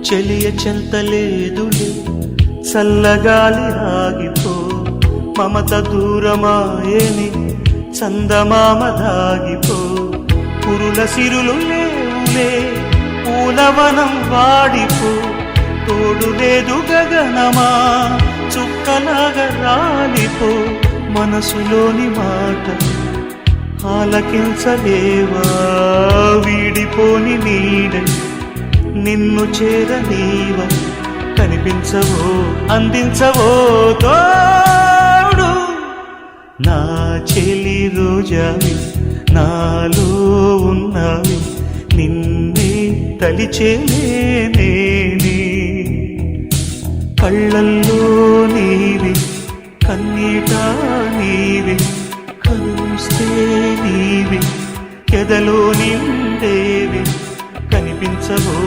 చెలియ చెంతలేదులే చల్లగాలి ఆగిపో, మమత దూరమాయని చందమామ దాగిపో. పురుల సిరులు లేవులే పూలవనం వాడిపో, తోడు లేదు గగనమా చుక్కలాగా రాలిపో. మనసులోని మాట ఆలకించలేవా, వీడిపోని నీడై నిన్ను చేరనీవ, కనిపించవో అందించవో తోడు. నా చెలి రోజావి నాలో ఉన్నవి, నిన్నే తలిచేనే కళ్ళల్లో నీవి కన్నీట నీవి, కలుస్తే నీవి ఎదలో నిండేవి, కనిపించవో